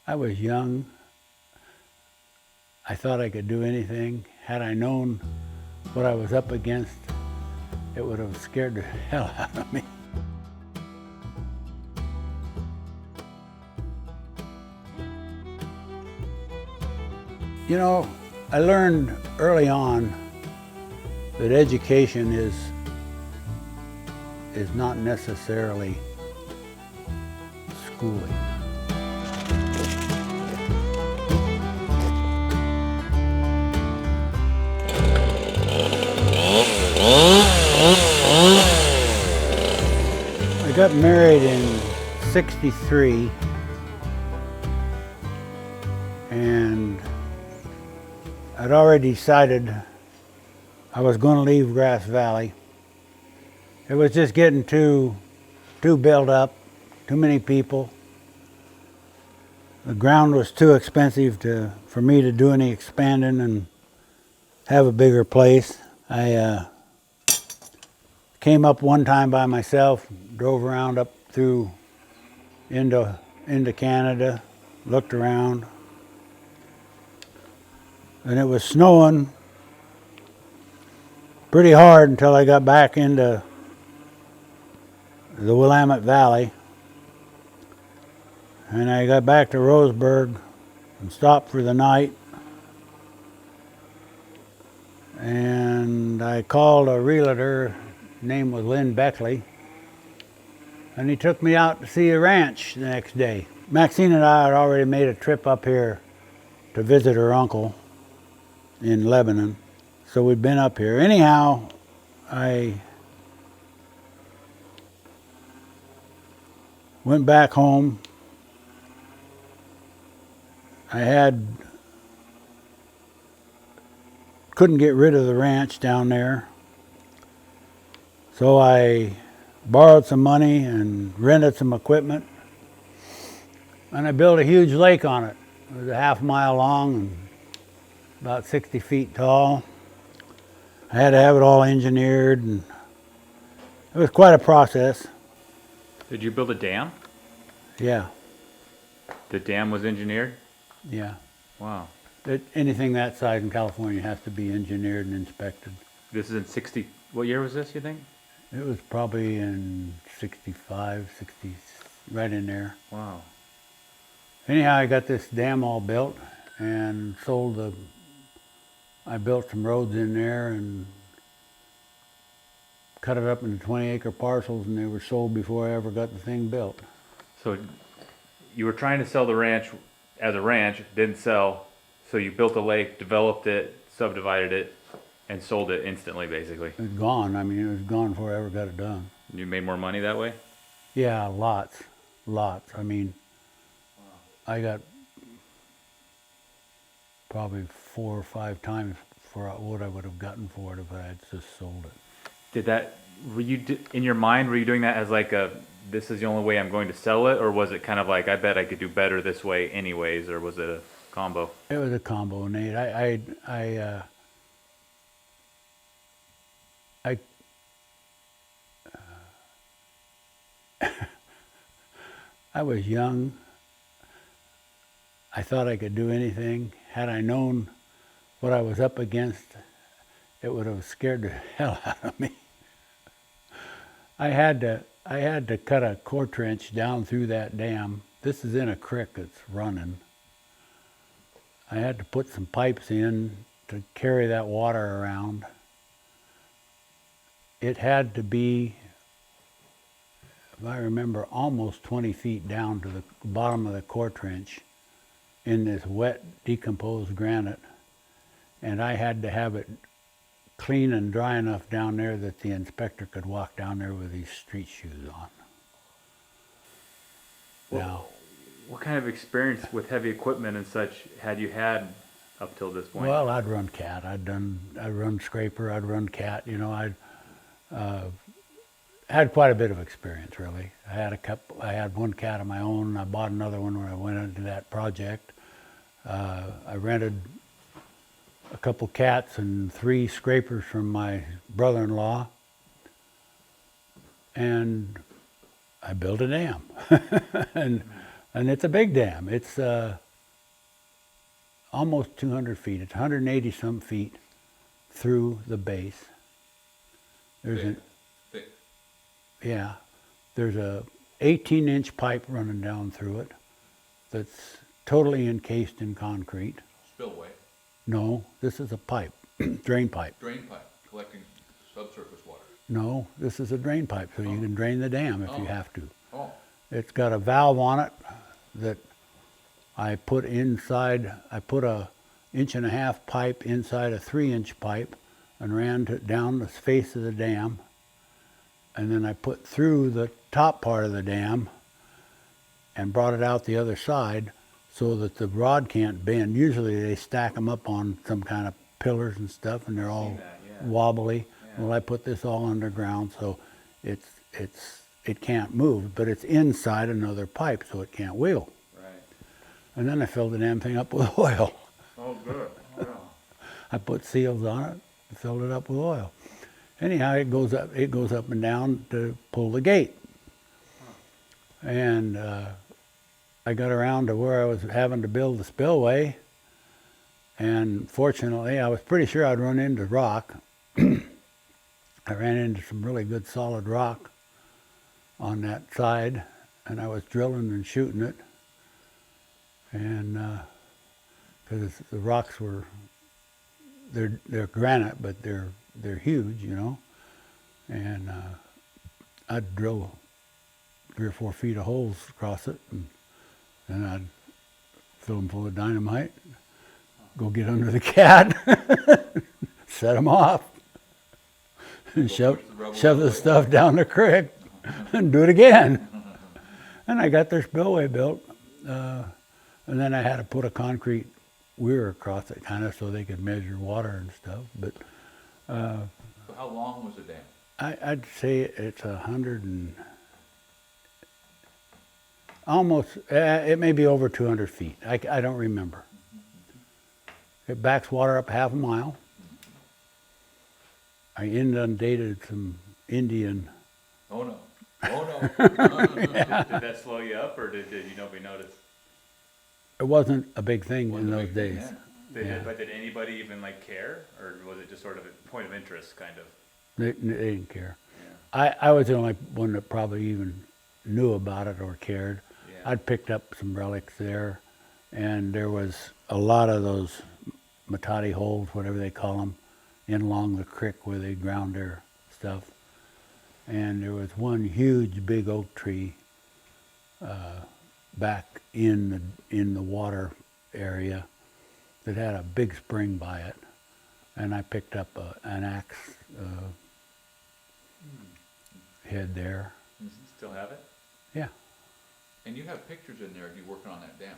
I was young. I thought I could do anything. Had I known what I was up against, it would have scared the hell out of me. You know, I learned early on that education is not necessarily schooling. I got married in '63, and I'd already decided I was going to leave Grass Valley. It was just getting too built up, too many people. The ground was too expensive for me to do any expanding and have a bigger place. I came up one time by myself, drove around up through into Canada, looked around, and it was snowing pretty hard until I got back into the Willamette Valley. And I got back to Roseburg and stopped for the night. And I called a realtor, his name was Lynn Beckley, and he took me out to see a ranch the next day. Maxine and I had already made a trip up here to visit her uncle in Lebanon, so we'd been up here. Anyhow, I went back home. I couldn't get rid of the ranch down there, so I borrowed some money and rented some equipment, and I built a huge lake on it. It was a half-mile long and about 60 feet tall. I had to have it all engineered, and it was quite a process. Did you build a dam? Yeah. The dam was engineered? Yeah. Wow. Anything that size in California has to be engineered and inspected. This is in 60, what year was this, you think? It was probably in 65, 60, right in there. Wow. Anyhow, I got this dam all built and I built some roads in there and cut it up into 20-acre parcels, and they were sold before I ever got the thing built. So you were trying to sell the ranch as a ranch, didn't sell, so you built a lake, developed it, subdivided it, and sold it instantly, basically. It was gone. I mean, it was gone before I ever got it done. You made more money that way? Yeah, lots. I mean, I got probably 4 or 5 times for what I would have gotten for it if I had just sold it. In your mind, were you doing that as like this is the only way I'm going to sell it, or was it kind of like, I bet I could do better this way anyways, or was it a combo? It was a combo, Nate. I was young. I thought I could do anything. Had I known what I was up against, it would have scared the hell out of me. I had to cut a core trench down through that dam. This is in a creek that's running. I had to put some pipes in to carry that water around. It had to be, if I remember, almost 20 feet down to the bottom of the core trench in this wet, decomposed granite. And I had to have it clean and dry enough down there that the inspector could walk down there with his street shoes on. Now, what kind of experience with heavy equipment and such had you had up till this point? well, I'd run cat. I'd run scraper. I'd run cat. You know, I'd had quite a bit of experience, really. I had one cat of my own. I bought another one when I went into that project. I rented a couple cats and 3 scrapers from my brother-in-law, and I built a dam. And And it's a big dam. It's almost 200 feet. It's 180 some feet through the base. There's Thick. an Thick. yeah, there's a 18-inch pipe running down through it that's totally encased in concrete. Spillway. No, this is a pipe, drain pipe. Drain pipe. Collecting subsurface water. No, this is a drain pipe, so you can drain the dam if you Oh. have to. Oh. It's got a valve on it that I put inside. I put a 1.5-inch pipe inside a 3-inch pipe and ran down the face of the dam. And then I put through the top part of the dam and brought it out the other side so that the rod can't bend. Usually they stack them up on some kind of pillars and stuff, and they're all that, yeah. wobbly. Yeah. Well, I put this all underground, so it can't move, but it's inside another pipe, so it can't wheel. Right. And then I filled the damn thing up with oil. Oh, good. Wow. I put seals on it, filled it up with oil. Anyhow, it goes up and down to pull the gate. And I got around to where I was having to build the spillway, and fortunately, I was pretty sure I'd run into rock. I ran into some really good solid rock on that side, and I was drilling and shooting it. And because the rocks were, they're granite, but they're huge, you know. And I'd drill 3 or 4 feet of holes across it, and then I'd fill them full of dynamite, go get under the cat, set them off, and shove the stuff down the creek, and do it again. And I got their spillway built, and then I had to put a concrete weir across it, kind of, so they could measure water and stuff. But So how long was the dam? I'd say it's 100 and almost, it may be over 200 feet. I don't remember. It backs water up 1/2 mile. I inundated some Indian. Oh no. Oh no. Did that slow you up, or did nobody notice? It wasn't a big thing Wasn't in a those big thing days. then. Yeah. But did anybody even like care, or was it just sort of a point of interest, kind of? They didn't care. Yeah. I was the only one that probably even knew about it or cared. Yeah. I'd picked up some relics there, and there was a lot of those matati holes, whatever they call them, in along the creek where they ground their stuff. And there was one huge big oak tree back in the water area that had a big spring by it, and I picked up an axe head there. Still have it? Yeah. And you have pictures in there of you working on that dam.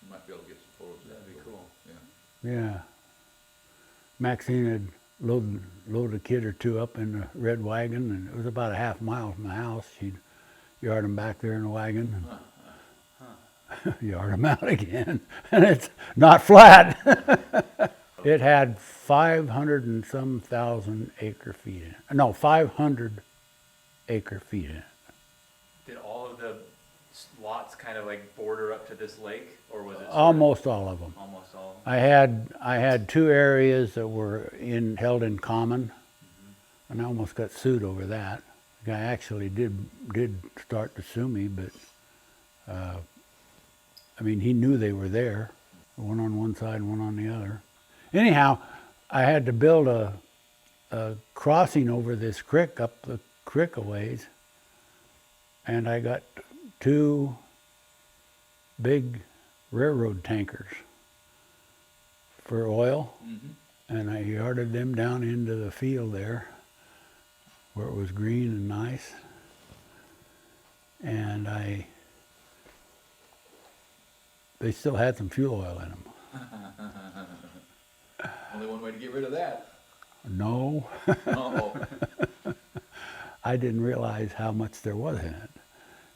You might be able to get some photos of that. That'd be cool. Yeah. Yeah. Maxine had loaded a kid or two up in the red wagon, and it was about 1/2 mile from the house. She'd yard them back there in the wagon and yard them out again. And it's not flat. It had 500 and some thousand acre feet in it. No, 500 acre feet in it. Did all of the lots kind of like border up to this lake, or was it sort of- Almost all of them. almost all? I had 2 areas that were held in common, and I almost got sued over that. The guy actually did start to sue me, but I mean, he knew they were there, one on one side and one on the other. Anyhow, I had to build a crossing over this creek, up the creek a ways, and I got 2 big railroad tankers for oil, and I yarded them down into the field there where it was green and nice, and they still had some fuel oil in them. Only one way to get rid of that. No, Oh. I didn't realize how much there was in it.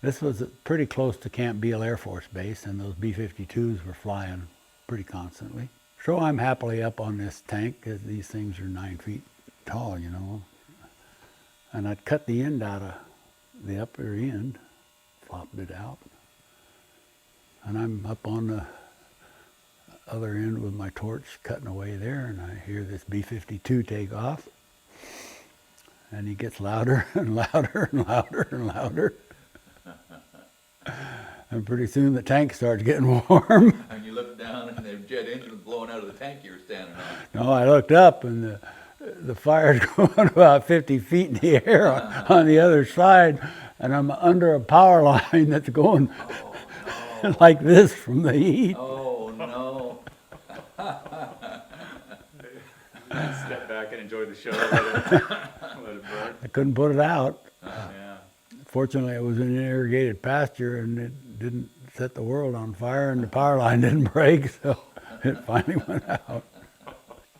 This was pretty close to Camp Beale Air Force Base, and those B-52s were flying pretty constantly. So I'm happily up on this tank, because these things are 9 feet tall, you know. And I'd cut the end out of the upper end, flopped it out, And I'm up on the other end with my torch cutting away there, and I hear this B-52 take off. And he gets louder and louder and louder and louder. And pretty soon the tank starts getting warm. And you look down and the jet engine was blowing out of the tank you were standing on. No, I looked up and the fire's going about 50 feet in the air on the other side, and I'm under a power line that's going like this from the heat. Oh, no. Step back and enjoy the show. Let it burn. I couldn't put it out. Yeah. Fortunately, it was in an irrigated pasture, and it didn't set the world on fire, and the power line didn't break, so it finally went out.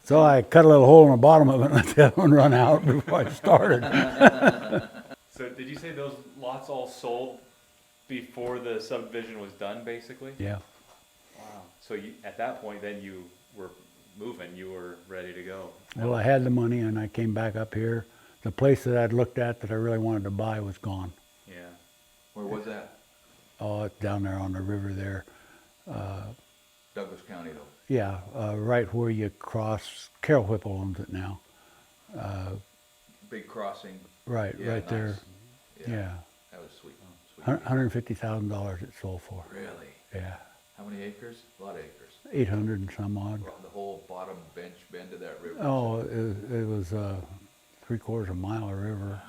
So I cut a little hole in the bottom of it and let the other one run out before I started. So did you say those lots all sold before the subdivision was done, basically? Yeah. Wow. So you, at that point, then you were moving, you were ready to go. Well, I had the money, and I came back up here. The place that I'd looked at that I really wanted to buy was gone. Yeah. Where was that? Oh, it's down there on the river there. Douglas County, though. Yeah, right where you cross. Carol Whipple owns it now. Big crossing. Right, Yeah, right there. nice. Yeah. That was sweet. Sweet. $150,000 it sold for. Really? Yeah. How many acres? A lot of acres. 800 and some odd. The whole bottom bench bend of that river. Oh, it was 3/4 of a mile of river.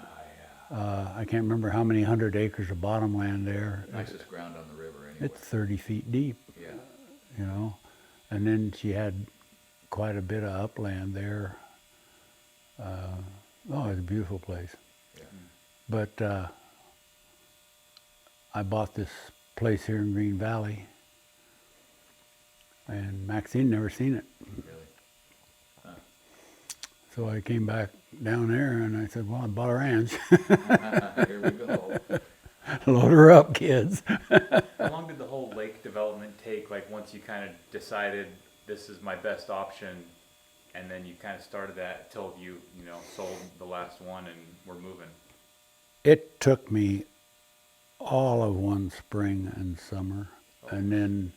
I can't remember how many 100 acres of bottomland there. Nicest ground on the river, anyway. It's 30 feet deep, Yeah. you know. And then she had quite a bit of upland there. Oh, it's a beautiful place. Yeah. But I bought this place here in Green Valley, and Maxine never seen it. Really? So I came back down there and I said, well, I bought a ranch. Here we go. Load her up, kids. How long did the whole lake development take, like once you kind of decided this is my best option, and then you kind of started that till you sold the last one and were moving? It took me all of one spring and summer, and then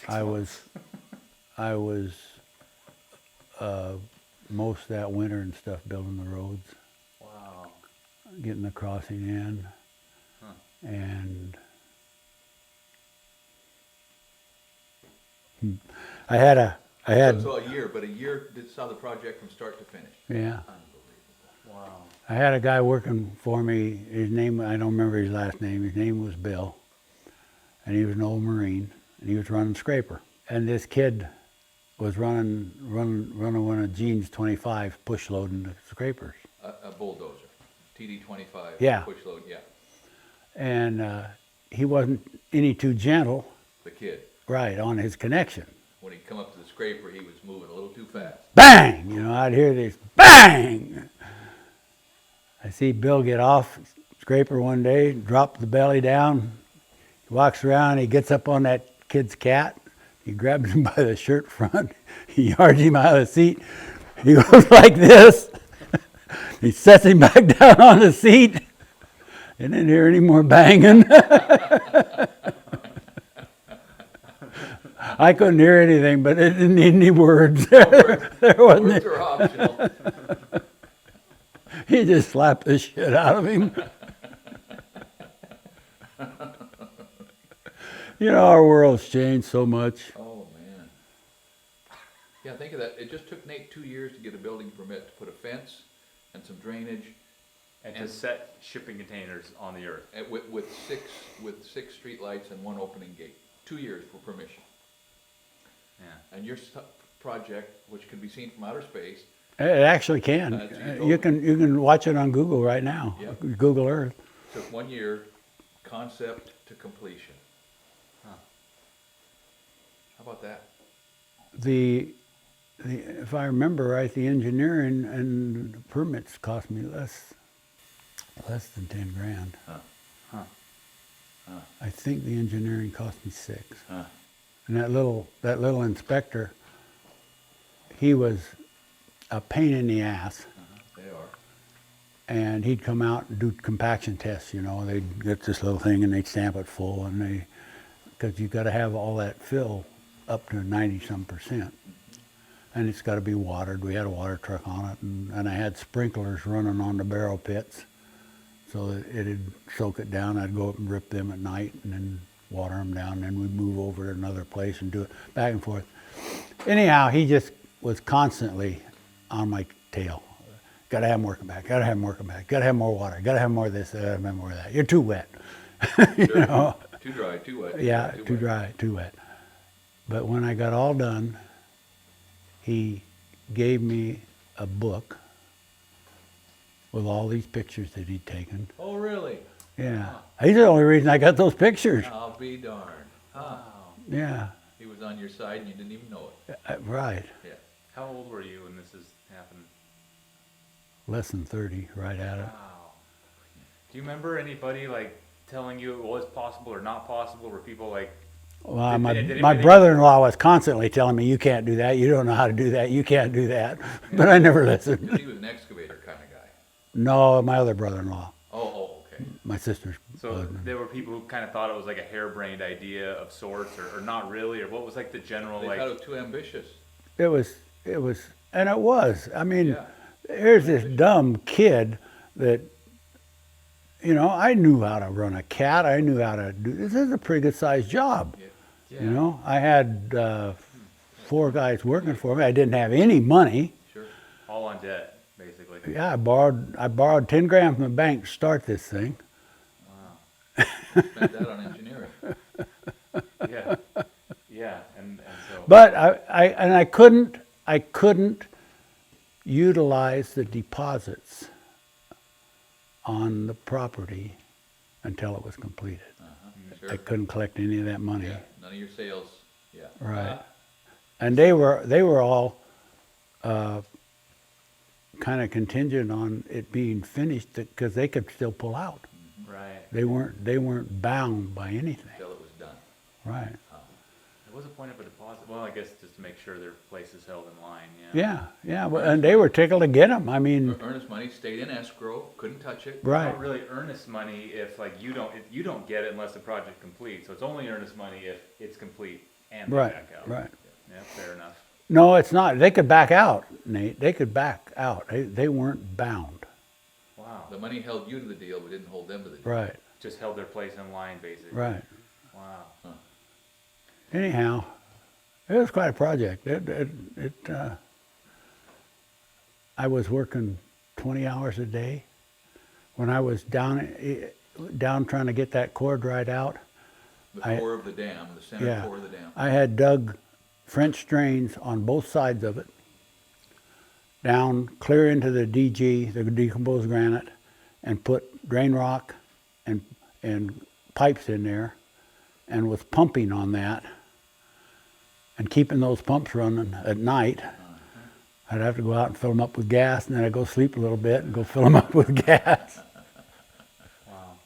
I was most of that winter and stuff building the roads, Wow. getting the crossing in, Huh. and I had So a year, but a year saw the project from start to finish. yeah. Unbelievable. Wow. I had a guy working for me. His name, I don't remember his last name. His name was Bill. And he was an old Marine. And he was running scraper. And this kid was running one of Gene's 25 push loading the scrapers. A bulldozer. TD-25. Yeah. Push load, yeah. And he wasn't any too gentle, The kid. right, on his connection. When he'd come up to the scraper, he was moving a little too fast. Bang! You know, I'd hear this bang! I see Bill get off scraper one day, drop the belly down. He walks around, he gets up on that kid's cat. He grabs him by the shirt front. He yards him out of the seat. He goes like this. He sets him back down on the seat. I didn't hear any more banging. I couldn't hear anything, but it didn't need any words. There wasn't. Words are optional. He just slapped the shit out of him. You know, our world's changed so much. Oh, man. Yeah, think of that. It just took Nate 2 years to get a building permit to put a fence and some drainage And to set shipping containers on the earth. and with six street lights and one opening gate. 2 years for permission. Yeah. And your project, which can be seen from outer space, It actually can. That's what you You told can watch it on Google right now. Yep. Google Earth. took 1 year, concept to completion. Huh. How about that? If I remember right, the engineering and the permits cost me less than 10 grand. Huh. Huh. Huh. I think the engineering cost me 6. Huh. And that little inspector, he was a pain in the ass. They are. And he'd come out and do compaction tests, you know. They'd get this little thing and they'd stamp it full, and because you got to have all that fill up to 90-some%. And it's got to be watered. We had a water truck on it, and I had sprinklers running on the barrel pits so that it'd soak it down. I'd go up and rip them at night and then water them down, and then we'd move over to another place and do it back and forth. Anyhow, he just was constantly on my tail. Got to have them working back, got to have them working back, got to have more water, got to have more of this, got to have more of that. You're too wet. You Sure. know? Too dry, too wet. Yeah, too wet. dry, too wet. But when I got all done, he gave me a book with all these pictures that he'd taken. Oh, really? Yeah. He's the only reason I got those pictures. I'll be darned. Huh. Yeah, He was on your side and you didn't even know it. right. Yeah. How old were you when this is happened? Less than 30, right at it. Wow. Do you remember anybody like telling you it was possible or not possible? Were people like, Well, Did- my, did my anybody- brother-in-law was constantly telling me, you can't do that, you don't know how to do that, you can't do that. But I never listened. Because he was an excavator kind of guy. No, my other brother-in-law, Oh, okay. my sister's so brother. there were people who kind of thought it was like a harebrained idea of sorts or not really, or what was like the general They like, thought it was too ambitious. It was, and it was. I mean, Yeah. here's this dumb kid that, you know, I knew how to run a cat. I knew how to do, this is a pretty good sized job. Yeah. yeah, You know, I had 4 guys working for me. I didn't have any money. Sure. all on debt, basically. Yeah, I borrowed 10 grand from the bank to start this thing. Spent that on engineering. Yeah, yeah, and so. But I couldn't utilize the deposits on the property until it was completed. Sure. I couldn't collect any of that money. Yeah. None of your sales. Yeah. Right. And they were all kind of contingent on it being finished because they could still pull out. Right. They weren't bound by anything. Until it was done. Right. There was a point of a deposit. Well, I guess just to make sure their place is held in line. Yeah. Well, and they were tickled to get them. I mean, Earnest money stayed in escrow, couldn't touch it. It's right. not really earnest money if like you don't get it unless the project completes. So it's only earnest money if it's complete and they Right. back out. Right. Yeah, fair enough. No, it's not. They could back out, Nate. They could back out. They weren't bound. Wow. The money held you to the deal, but didn't hold them to the deal. Right. Just held their place in line, basically. Right. Wow. Anyhow, it was quite a project. I was working 20 hours a day. When I was down trying to get that core dried out, The I- core of the dam, the center yeah, core of the dam. I had dug French drains on both sides of it, down clear into the DG, the decomposed granite, and put drain rock and pipes in there, and was pumping on that, and keeping those pumps running at night. I'd have to go out and fill them up with gas, and then I'd go sleep a little bit and go fill them up with gas. Wow.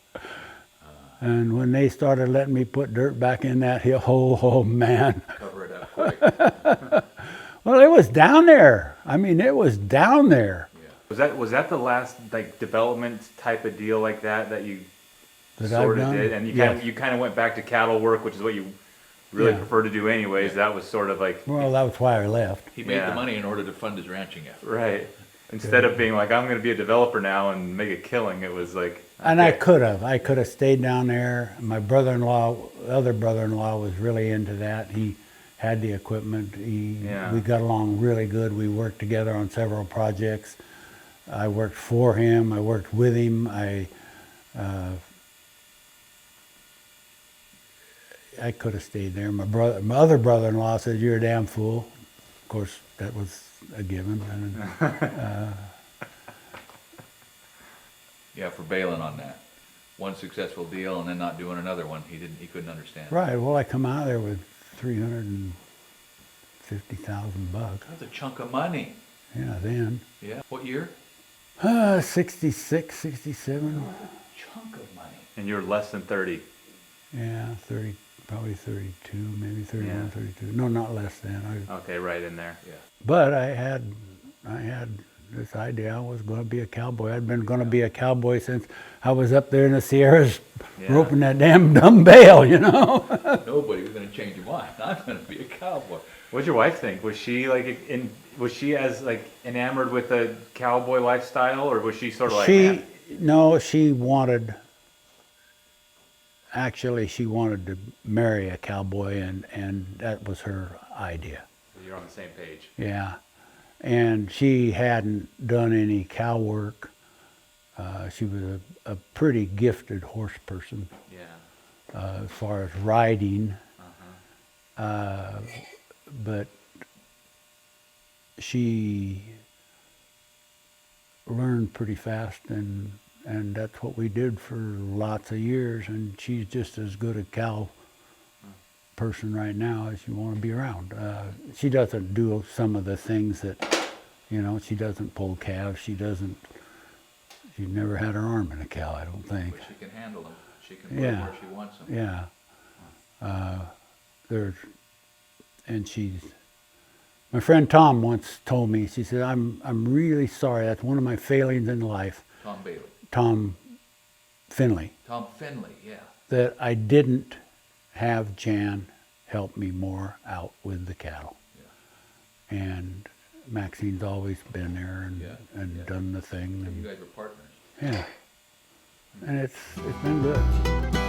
And when they started letting me put dirt back in that hill, oh man. Cover it up quick. Well, it was down there. I mean, it was down there. Yeah. Was that the last like development type of deal like that you That I've sort of done? did, and Yes. you kind of went back to cattle work, which is what you really Yeah. prefer to do anyways. That was sort of like Well, that was why I left. He made Yeah. the money in order to fund his ranching effort. right. Instead of being like I'm going to be a developer now and make a killing, it was like. And I okay. could have stayed down there. My other brother-in-law was really into that. He had the equipment. Yeah. We got along really good. We worked together on several projects. I worked for him. I worked with him. I could have stayed there. My other brother-in-law said, "You're a damn fool." Of course, that was a given. And, Yeah, for bailing on that. One successful deal and then not doing another one, he couldn't understand. right. Well, I come out of there with $350,000. That's a chunk of money. Yeah, then. Yeah. What year? 66, 67. Chunk of money. And you're less than 30. Yeah, 30, probably 32, maybe 31, Yeah. 32. No, not less than. Okay, right in there. Yeah. But I had this idea I was going to be a cowboy. I'd been going to be a cowboy since I was up there in the Sierras Yeah. roping that damn dumb bale, you know. Nobody was gonna change your mind. I'm gonna be a cowboy. What'd your wife think? Was she like was she as like enamored with the cowboy lifestyle, or was she sort of like, She, no, she wanted, actually she wanted to marry a cowboy, and that was her idea. you're on the same page? Yeah. And she hadn't done any cow work. She was a pretty gifted horse person Yeah. as far as riding. But she learned pretty fast, and that's what we did for lots of years. And she's just as good a cow person right now as you want to be around. She doesn't do some of the things that, you know, she doesn't pull calves. She's never had her arm in a cow, I don't think. But she can handle them. She can put them Yeah. where she wants them. Yeah. My friend Tom once told me, she said, I'm really sorry, that's one of my failings in life, Tom Bailey. Tom Finley, Tom Finley, yeah. that I didn't have Jan help me more out with the cattle. Yeah. And Maxine's always been there and, Yeah, and yeah. done the thing. You And, guys were partners. yeah. And it's been good.